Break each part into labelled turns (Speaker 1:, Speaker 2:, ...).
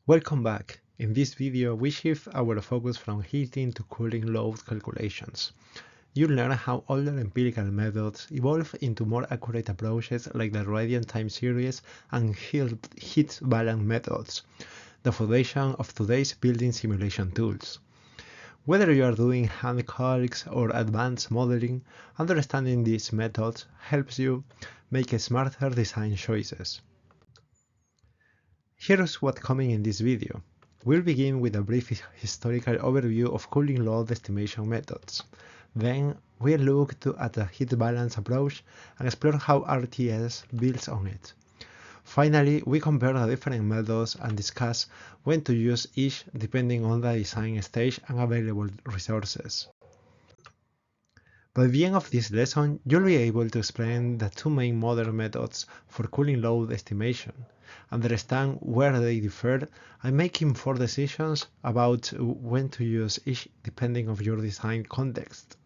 Speaker 1: Welcome back. In this video, we shift our focus from heating to cooling load calculations. You'll learn how older empirical methods evolve into more accurate approaches like the radiant time series and heat balance methods, the foundation of today's building simulation tools. Whether you are doing hand calcs or advanced modeling, understanding these methods helps you make smarter design choices. Here's what's coming in this video. We'll begin with a brief historical overview of cooling load estimation methods. Then we'll look at the heat balance approach and explore how RTS builds on it. Finally, we compare the different methods and discuss when to use each depending on the design stage and available resources. By the end of this lesson, you'll be able to explain the two main modern methods for cooling load estimation, understand where they differ, and make informed decisions about when to use each depending on your design context.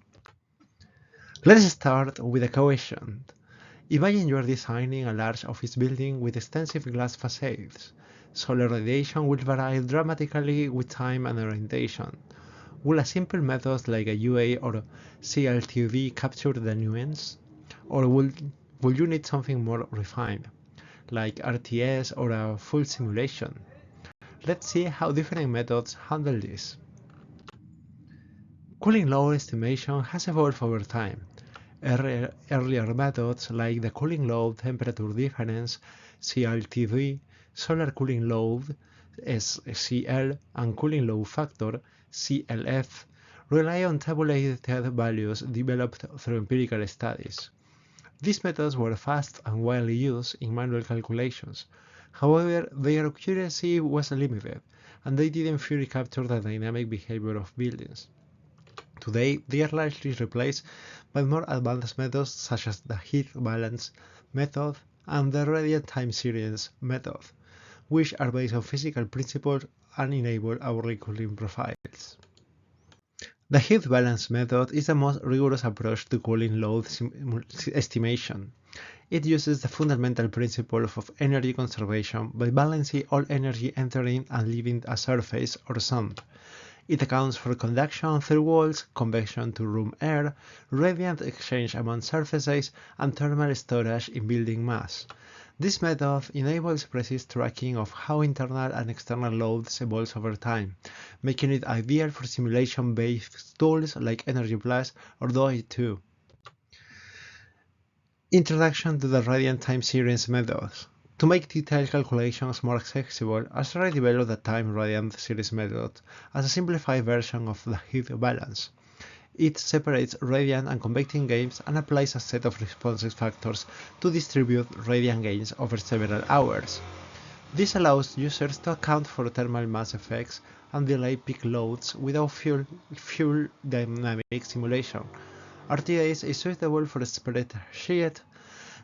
Speaker 1: Let's start with a question. Imagine you are designing a large office building with extensive glass facades. Solar radiation will vary dramatically with time and orientation. Will a simple method like a UA or CLTV capture the nuance? Or will you need something more refined, like RTS or a full simulation? Let's see how different methods handle this. Cooling load estimation has evolved over time. Earlier methods like the cooling load temperature difference, CLTV, solar cooling load, SCL, and cooling load factor, CLF, rely on tabulated values developed through empirical studies. These methods were fast and widely used in manual calculations. However, their accuracy was limited, and they didn't fully capture the dynamic behavior of buildings. Today, they are largely replaced by more advanced methods such as the heat balance method and the radiant time series method, which are based on physical principles and enable hourly cooling profiles. The heat balance method is the most rigorous approach to cooling load estimation. It uses the fundamental principle of energy conservation by balancing all energy entering and leaving a surface or zone. It accounts for conduction through walls, convection to room air, radiant exchange among surfaces, and thermal storage in building mass. This method enables precise tracking of how internal and external loads evolve over time, making it ideal for simulation-based tools like Energy Plus or DOE2. Introduction to the radiant time series methods. To make detailed calculations more accessible, Astra developed the time radiant series method as a simplified version of the heat balance. It separates radiant and convecting gains and applies a set of response factors to distribute radiant gains over several hours. This allows users to account for thermal mass effects and delay peak loads without full dynamic simulation. RTS is suitable for spreadsheet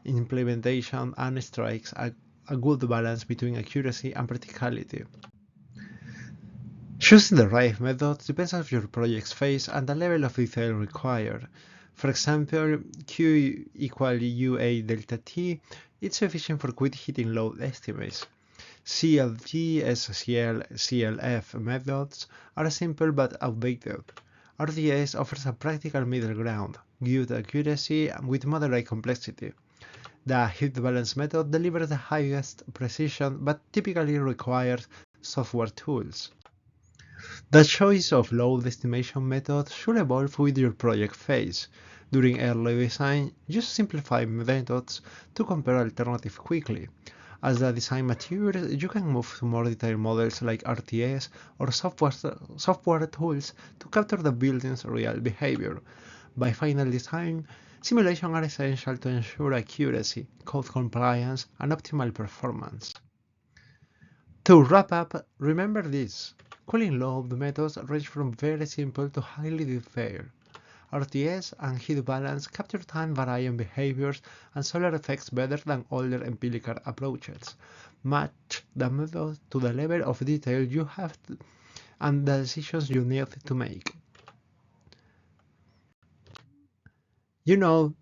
Speaker 1: implementation and strikes a good balance between accuracy and practicality. Choosing the right method depends on your project's phase and the level of detail required. For example, Q equal UA delta T is sufficient for quick heating load estimates. CLG, SCL, CLF methods are simple but outdated. RTS offers a practical middle ground, good accuracy with moderate complexity. The heat balance method delivers the highest precision but typically requires software tools. The choice of load estimation method should evolve with your project phase. During early design, use simplified methods to compare alternatives quickly. As the design matures, you can move to more detailed models like RTS or software tools to capture the building's real behavior. By final design, simulations are essential to ensure accuracy, code compliance, and optimal performance. To wrap up, remember this. Cooling load methods range from very simple to highly detailed. RTS and heat balance capture time varying behaviors and solar effects better than older empirical approaches. Match the method to the level of detail you have and the decisions you need to make. You know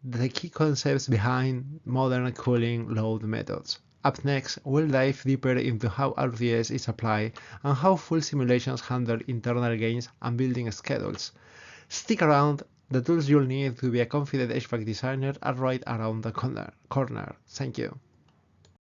Speaker 1: the key concepts behind modern cooling load methods. Up next, we'll dive deeper into how RTS is applied and how full simulations handle internal gains and building schedules. Stick around, the tools you'll need to be a confident HVAC designer are right around the corner. Thank you.